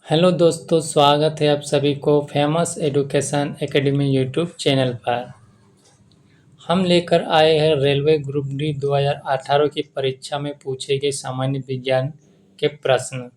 Hello दोस्तों, स्वागत है आप सभी को famous education academy YouTube channel पर। हम लेकर आए हैं रेलवे ग्रुप डी 2018 की परीक्षा में पूछे गए सामान्य विज्ञान के प्रश्न।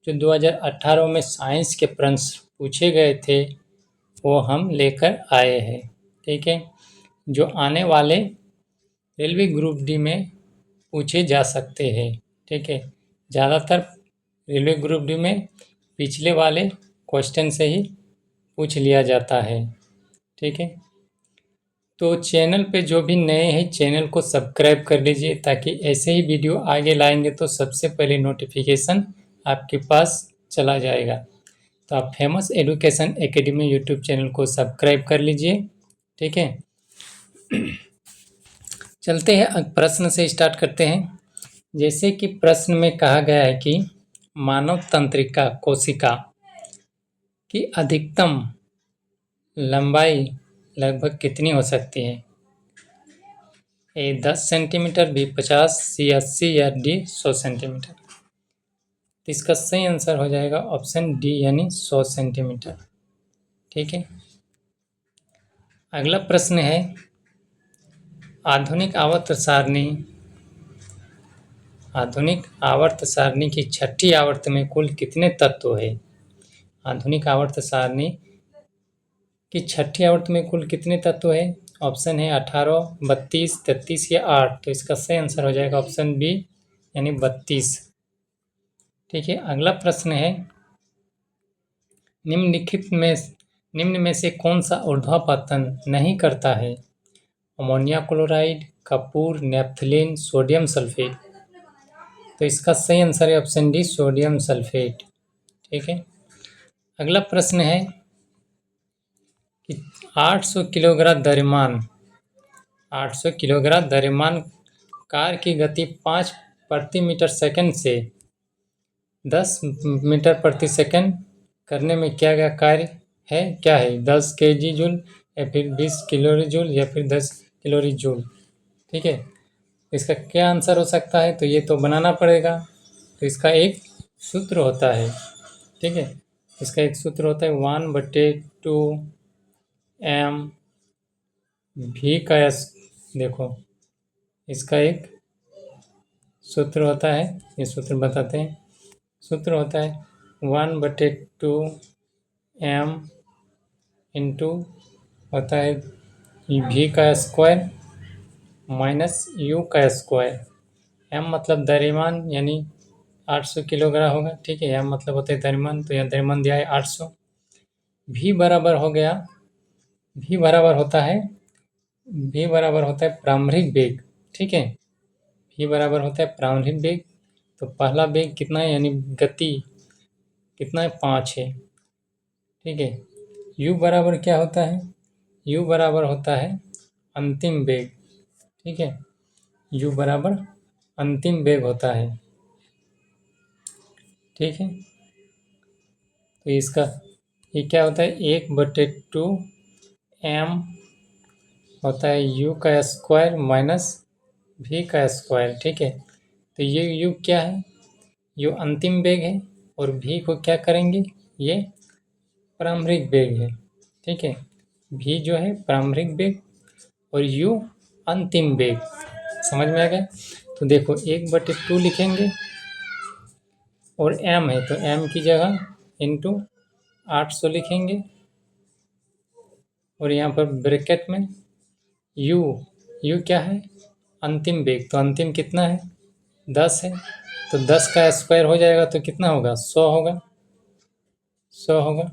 जो 2018 में साइंस के प्रश्न पूछे गए थे वो हम लेकर आए हैं। ठीक है, जो आने वाले रेलवे ग्रुप डी में पूछे जा सकते हैं। ठीक है, ज़्यादातर रेलवे ग्रुप डी में पिछले वाले क्वेश्चन से ही पूछ लिया जाता है। ठीक है, तो चैनल पे जो भी नए हैं चैनल को सब्सक्राइब कर लीजिए ताकि ऐसे ही वीडियो आगे लाएंगे तो सबसे पहले नोटिफिकेशन आपके पास चला जाएगा। तो आप famous education academy YouTube channel को सब्सक्राइब कर लीजिए। ठीक है, चलते हैं प्रश्न से स्टार्ट करते हैं। जैसे कि प्रश्न में कहा गया है कि मानव तंत्रिका कोशिका की अधिकतम लंबाई लगभग कितनी हो सकती है? ए 10 सेंटीमीटर, बी 50, सी 80 या डी 100 सेंटीमीटर। तो इसका सही आंसर हो जाएगा ऑप्शन डी यानी 100 सेंटीमीटर। ठीक है, अगला प्रश्न है आधुनिक आवर्त सारणी की छठी आवर्त में कुल कितने तत्व है? आधुनिक आवर्त सारणी की छठी आवर्त में कुल कितने तत्व है? ऑप्शन है 18, 32, 33 या 8। तो इसका सही आंसर हो जाएगा ऑप्शन बी यानी 32। ठीक है, अगला प्रश्न है निम्न में से कौन सा ऊर्ध्वापतन नहीं करता है? अमोनिया क्लोराइड, कपूर, नेपथलीन, सोडियम सल्फेट। तो इसका सही आंसर है ऑप्शन डी सोडियम सल्फेट। ठीक है, अगला प्रश्न है कि 800 किलोग्राम द्रव्यमान कार की गति 5 प्रति मीटर सेकंड से 10 मीटर प्रति सेकंड करने में क्या क्या कार्य है? क्या है? 10 केजी जूल या फिर 20 किलो जूल या फिर 10 किलो जूल। ठीक है, इसका क्या आंसर हो सकता है? तो ये तो बनाना पड़ेगा। तो इसका एक सूत्र होता है। ठीक है, इसका एक सूत्र होता है 1/2 m v का देखो इसका एक सूत्र होता है, ये सूत्र बताते हैं। सूत्र होता है 1/2 m इंटू होता है v का स्क्वायर माइनस u का स्क्वायर। m मतलब द्रव्यमान यानी 800 किलोग्राम होगा। ठीक है, m मतलब होता है द्रव्यमान, तो यहाँ द्रव्यमान दिया है 800। v बराबर हो गया, v बराबर होता है प्रारंभिक वेग। ठीक है, v बराबर होता है प्रारंभिक वेग। तो पहला वेग कितना है यानी गति कितना है? 5 है। ठीक है, u बराबर क्या होता है? u बराबर होता है अंतिम वेग। ठीक है, u बराबर अंतिम वेग होता है। ठीक है, तो इसका ये क्या होता है 1/2 m होता है u का स्क्वायर माइनस v का स्क्वायर। ठीक है, तो ये u क्या है? u अंतिम वेग है और v को क्या करेंगे? ये प्रारंभिक वेग है। ठीक है, v जो है प्रारंभिक वेग और u अंतिम वेग। समझ में आ गया? तो देखो 1/2 लिखेंगे और m है तो m की जगह इंटू 800 लिखेंगे और यहाँ पर ब्रैकेट में u क्या है? अंतिम वेग। तो अंतिम कितना है? 10 है, तो 10 का स्क्वायर हो जाएगा तो कितना होगा? 100 होगा। 100 होगा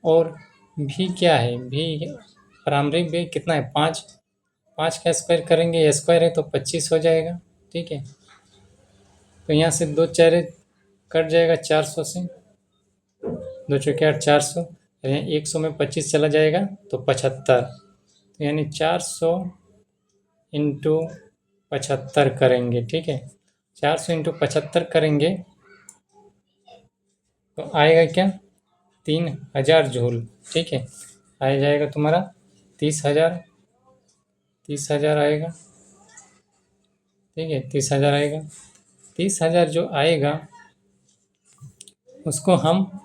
और v क्या है? v प्रारंभिक वेग कितना है? 5। 5 का स्क्वायर करेंगे, स्क्वायर है तो 25 हो जाएगा। ठीक है, तो यहाँ से 2 चारे कट जाएगा 400 से, 2 चौके 8 400, यहाँ 100 में 25 चला जाएगा तो 75। तो यानी 400 इंटू 75 करेंगे। ठीक है, 400 इंटू 75 करेंगे तो आएगा क्या? 3000 जूल। ठीक है, आ जाएगा तुम्हारा 30,000। 30,000 आएगा। ठीक है, 30,000 आएगा। 30,000 जो आएगा उसको हम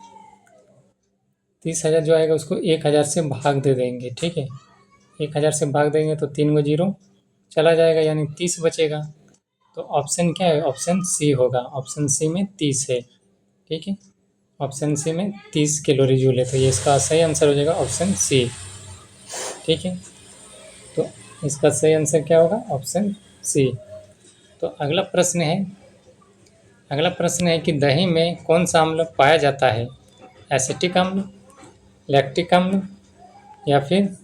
30,000 जो आएगा उसको 1,000 से भाग दे देंगे। ठीक है, 1,000 से भाग देंगे तो 3 गो जीरो चला जाएगा, यानी 30 बचेगा। तो ऑप्शन क्या है? ऑप्शन सी होगा। ऑप्शन सी में 30 है। ठीक है, ऑप्शन सी में 30 कैलोरी जूल है, तो ये इसका सही आंसर हो जाएगा ऑप्शन सी। ठीक है, तो इसका सही आंसर क्या होगा? Option C. तो अगला प्रश्न है कि दही में कौन सा अम्ल पाया जाता है? एसिटिक अम्ल, लैक्टिक अम्ल, या फिर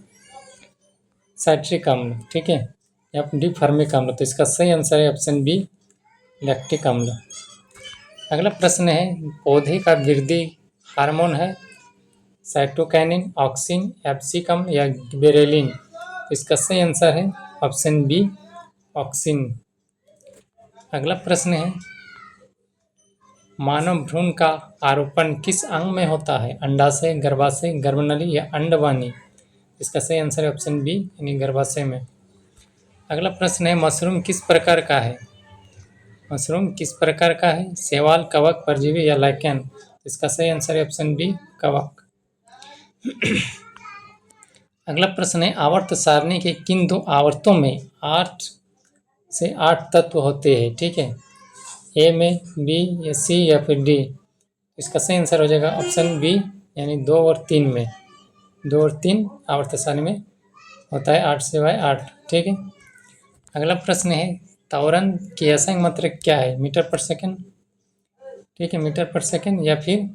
साइट्रिक अम्ल। ठीक है, या डिफर्मिक अम्ल। तो इसका सही आंसर है ऑप्शन बी, लैक्टिक अम्ल। अगला प्रश्न है, पौधे का वृद्धि हार्मोन है साइटोकाइनिन, ऑक्सिन, एब्सिकम या गिबरेलिन। इसका सही आंसर है ऑप्शन बी, ऑक्सिन। अगला प्रश्न है, मानव भ्रूण का आरोपण किस अंग में होता है? अंडाशय, गर्भाशय, गर्भनली या अंडवानी। इसका सही आंसर है ऑप्शन बी, यानी गर्भाशय में। अगला प्रश्न है, मशरूम किस प्रकार का है? मशरूम किस प्रकार का है? शैवाल, कवक, परजीवी या लाइकेन। इसका सही आंसर है ऑप्शन बी, कवक। अगला प्रश्न है, आवर्त सारणी के किन दो आवर्तों में 8 से 8 तत्व होते हैं? ठीक है, ए में, बी या सी या फिर डी। इसका सही आंसर हो जाएगा ऑप्शन बी, यानी 2 और 3 में। 2 और 3 आवर्त सारणी में होता है 8 से 8। ठीक है, अगला प्रश्न है, त्वरण की असांग मात्रक क्या है? मीटर पर सेकंड। ठीक है, मीटर पर सेकंड या फिर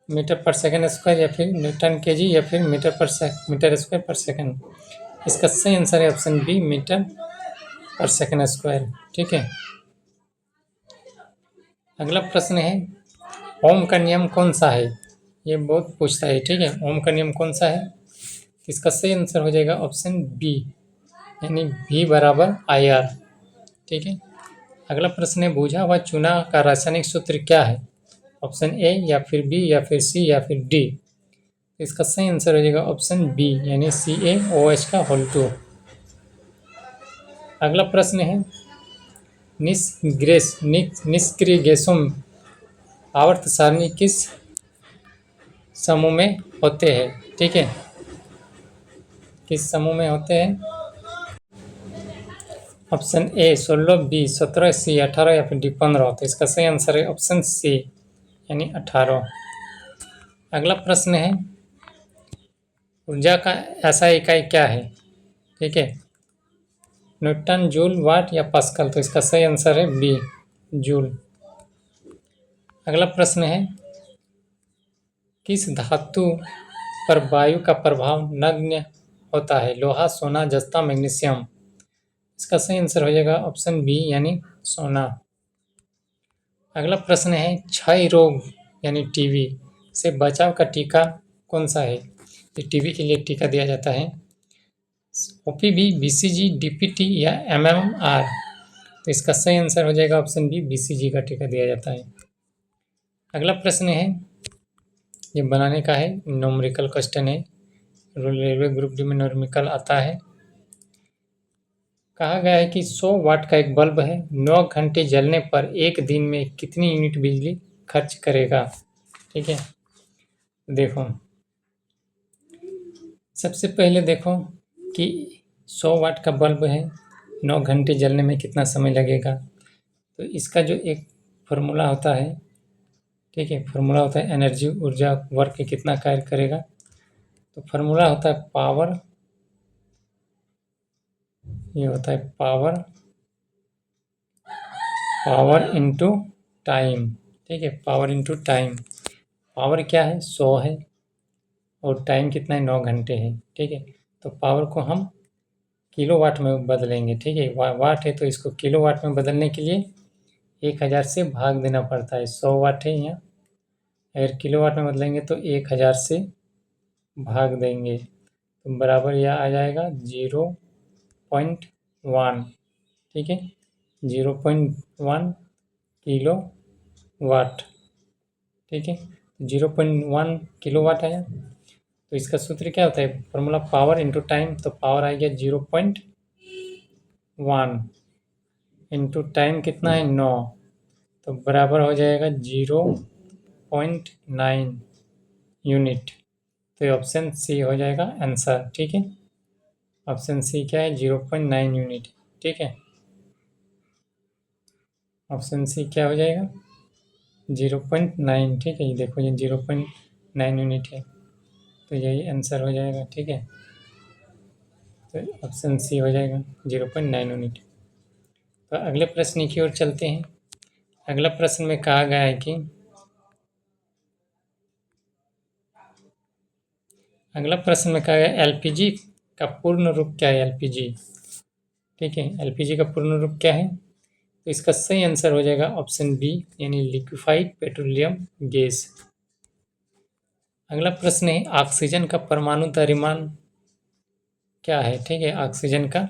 मीटर पर सेकंड स्क्वायर या फिर न्यूटन केजी या फिर मीटर स्क्वायर पर सेकंड। इसका सही आंसर है ऑप्शन बी, मीटर पर सेकंड स्क्वायर। ठीक है, अगला प्रश्न है, ओम का नियम कौन सा है? ये बहुत पूछता है। ठीक है, ओम का नियम कौन सा है? इसका सही आंसर हो जाएगा ऑप्शन बी, यानी V बराबर IR। ठीक है, अगला प्रश्न है, भुजा व चूना का रासायनिक सूत्र क्या है? ऑप्शन ए या फिर बी या फिर सी या फिर डी। इसका सही आंसर हो जाएगा ऑप्शन बी, यानी CaOH का होल 2। अगला प्रश्न है, निष्क्रिय गैसों में आवर्त सारणी किस समूह में होते हैं? ठीक है, किस समूह में होते हैं? ऑप्शन ए 16, बी 17, सी 18 या फिर डी 15। तो इसका सही आंसर है ऑप्शन सी, यानी 18। अगला प्रश्न है, ऊर्जा का ऐसा इकाई क्या है? ठीक है, न्यूटन, जूल, वाट या पास्कल। तो इसका सही आंसर है बी, जूल। अगला प्रश्न है, किस धातु पर वायु का प्रभाव नगण्य होता है? लोहा, सोना, जस्ता, मैग्नीशियम। इसका सही आंसर हो जाएगा ऑप्शन बी, यानी सोना। अगला प्रश्न है, क्षय रोग यानी टीबी से बचाव का टीका कौन सा है? टीबी के लिए टीका दिया जाता है OPV, BCG, DPT या MMR। तो इसका सही आंसर हो जाएगा ऑप्शन बी, BCG का टीका दिया जाता है। अगला प्रश्न है, ये बनाने का है, न्यूमेरिकल क्वेश्चन है, रेलवे ग्रुप डी में न्यूमेरिकल आता है। कहा गया है कि 100 वाट का एक बल्ब है, 9 घंटे जलने पर एक दिन में कितनी यूनिट बिजली खर्च करेगा? ठीक है, देखो सबसे पहले देखो कि 100 वाट का बल्ब है, 9 घंटे जलने में कितना समय लगेगा। तो इसका जो एक फार्मूला होता है, ठीक है, फार्मूला होता है एनर्जी, ऊर्जा, वर्क कितना कार्य करेगा। तो फार्मूला होता है पावर, ये होता है पावर इनटू टाइम। ठीक है, पावर इनटू टाइम। पावर क्या है? 100 है और टाइम कितना है? 9 घंटे है। ठीक है, तो पावर को हम किलो वाट में बदलेंगे। ठीक है, वाट है तो इसको किलो वाट में बदलने के लिए 1000 से भाग देना पड़ता है। 100 वाट है यहाँ, अगर किलो वाट में बदलेंगे तो 1000 से भाग देंगे तो बराबर यह आ जाएगा 0.1। ठीक है, 0.1 किलो वाट। ठीक है, 0.1 किलो वाट आया। तो इसका सूत्र क्या होता है? Formula power into time. तो पावर आ गया 0.1 इंटू टाइम कितना है? 9। तो बराबर हो जाएगा 0.1 0.9 यूनिट। तो ये ऑप्शन सी हो जाएगा आंसर। ठीक है, ऑप्शन सी क्या है? 0.9 यूनिट। ठीक है, ऑप्शन सी क्या हो जाएगा? 0.9। ठीक है, ये देखो ये 0.9 यूनिट है, तो यही आंसर हो जाएगा। ठीक है, तो ऑप्शन सी हो जाएगा 0.9 यूनिट। तो अगले प्रश्न की ओर चलते हैं। अगला प्रश्न में कहा गया है कि अगला प्रश्न में कहा गया एलपीजी का पूर्ण रूप क्या है? एलपीजी, ठीक है, एलपीजी का पूर्ण रूप क्या है? तो इसका सही आंसर हो जाएगा ऑप्शन बी, यानी लिक्विफाइड पेट्रोलियम गैस। अगला प्रश्न है ऑक्सीजन का परमाणु द्रव्यमान क्या है? ठीक है, ऑक्सीजन का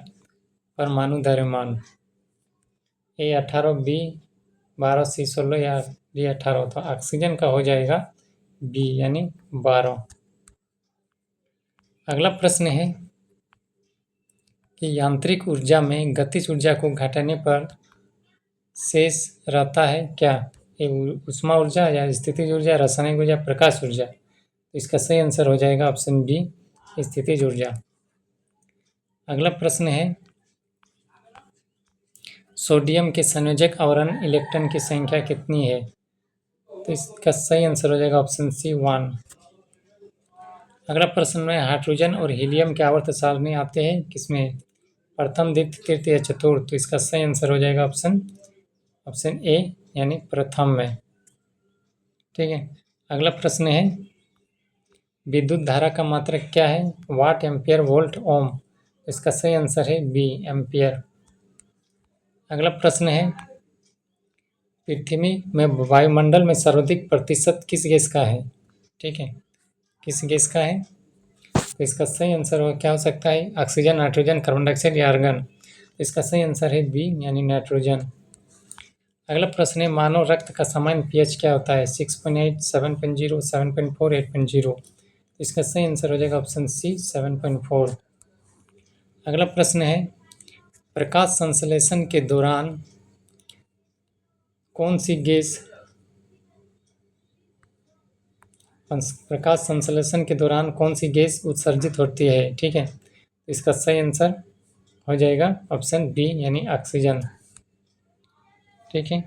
परमाणु द्रव्यमान ए 18, बी 12, सी 16 या डी 18। तो ऑक्सीजन का हो जाएगा बी, यानी 12। अगला प्रश्न है कि यांत्रिक ऊर्जा में गतिज ऊर्जा को घटाने पर शेष रहता है क्या? ये ऊष्मा ऊर्जा या स्थितिज ऊर्जा, रासायनिक ऊर्जा, प्रकाश ऊर्जा। तो इसका सही आंसर हो जाएगा ऑप्शन बी, स्थितिज ऊर्जा। अगला प्रश्न है सोडियम के संयोजक आवरण इलेक्ट्रॉन की संख्या कितनी है? तो इसका सही आंसर हो जाएगा ऑप्शन सी 1। अगला प्रश्न में हाइड्रोजन और हीलियम के आवर्त सारणी आते हैं किसमें? प्रथम, द्वितीय, तृतीय या चतुर्थ। तो इसका सही आंसर हो जाएगा ऑप्शन ए, यानी प्रथम में। ठीक है, अगला प्रश्न है विद्युत धारा का मात्रक क्या है? वाट, एम्पियर, वोल्ट, ओम। इसका सही आंसर है बी, एम्पियर। अगला प्रश्न है पृथ्वी में वायुमंडल में सर्वाधिक प्रतिशत किस गैस का है? ठीक है, किस गैस का है? तो इसका सही आंसर क्या हो सकता है? ऑक्सीजन, नाइट्रोजन, कार्बन डाइऑक्साइड या आर्गन। इसका सही आंसर है बी, यानी नाइट्रोजन। अगला प्रश्न है मानव रक्त का सामान्य पीएच क्या होता है? 6.8, 7.0, 7.4, 8.0। इसका सही आंसर हो जाएगा ऑप्शन सी, 7.4। अगला प्रश्न है प्रकाश संश्लेषण के दौरान कौन सी गैस प्रकाश संश्लेषण के दौरान कौन सी गैस उत्सर्जित होती है? ठीक है, इसका सही आंसर हो जाएगा ऑप्शन बी, यानी ऑक्सीजन। ठीक है,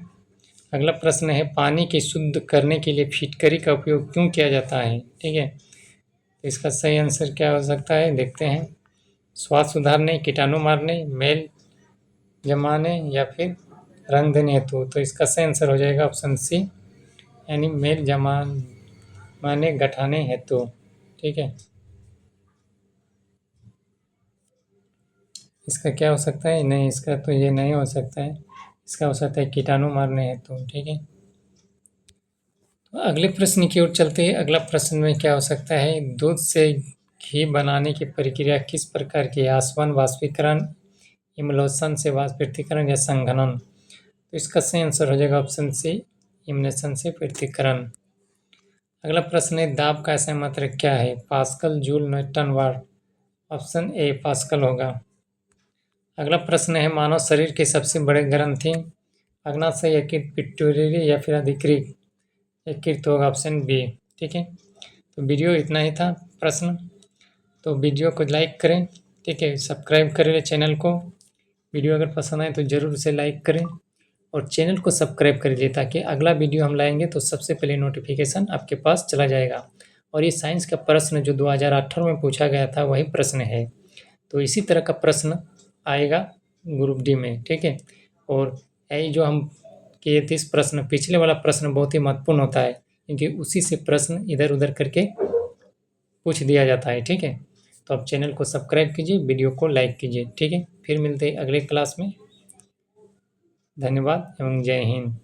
अगला प्रश्न है पानी की शुद्ध करने के लिए फिटकरी का उपयोग क्यों किया जाता है? ठीक है, तो इसका सही आंसर क्या हो सकता है? देखते हैं। स्वाद सुधारने, कीटाणु मारने, मेल जमाने या फिर रंग देने हेतु। तो इसका सही आंसर हो जाएगा ऑप्शन सी, यानी मेल जमाने गठाने हेतु। ठीक है, इसका क्या हो सकता है? नहीं, इसका तो ये नहीं हो सकता है। इसका हो सकता है कीटाणु मारने हेतु। ठीक है, तो अगले प्रश्न की ओर चलते हैं। अगला प्रश्न में क्या हो सकता है? दूध से घी बनाने की प्रक्रिया किस प्रकार की है? आसवन, वाष्पीकरण, इमल्शन से वाष्पीकरण या संघनन। तो इसका सही आंसर हो जाएगा ऑप्शन सी, इमल्शन से पृथक्करण। अगला प्रश्न है दाब का ऐसा मात्रक क्या है? Pascal, joule, newton, watt. Option A, pascal होगा। अगला प्रश्न है मानव शरीर के सबसे बड़े ग्रंथि अग्नाशय, यकृत, पिट्यूटरी या फिर अधिकृत। यकृत होगा, ऑप्शन बी। ठीक है, तो वीडियो इतना ही था प्रश्न। तो वीडियो को लाइक करें, ठीक है, सब्सक्राइब करें चैनल को। वीडियो अगर पसंद आए तो ज़रूर उसे लाइक करें और चैनल को सब्सक्राइब कर लीजिए ताकि अगला वीडियो हम लाएंगे तो सबसे पहले नोटिफिकेशन आपके पास चला जाएगा। और ये साइंस का प्रश्न जो 2018 में पूछा गया था वही प्रश्न है, तो इसी तरह का प्रश्न आएगा ग्रुप डी में। ठीक है, और यही जो हम किए थे इस प्रश्न, पिछले वाला प्रश्न बहुत ही महत्वपूर्ण होता है क्योंकि उसी से प्रश्न इधर उधर करके पूछ दिया जाता है। ठीक है, तो आप चैनल को सब्सक्राइब कीजिए, वीडियो को लाइक कीजिए। ठीक है, फिर मिलते हैं अगले क्लास में। धन्यवाद एवं जय हिंद।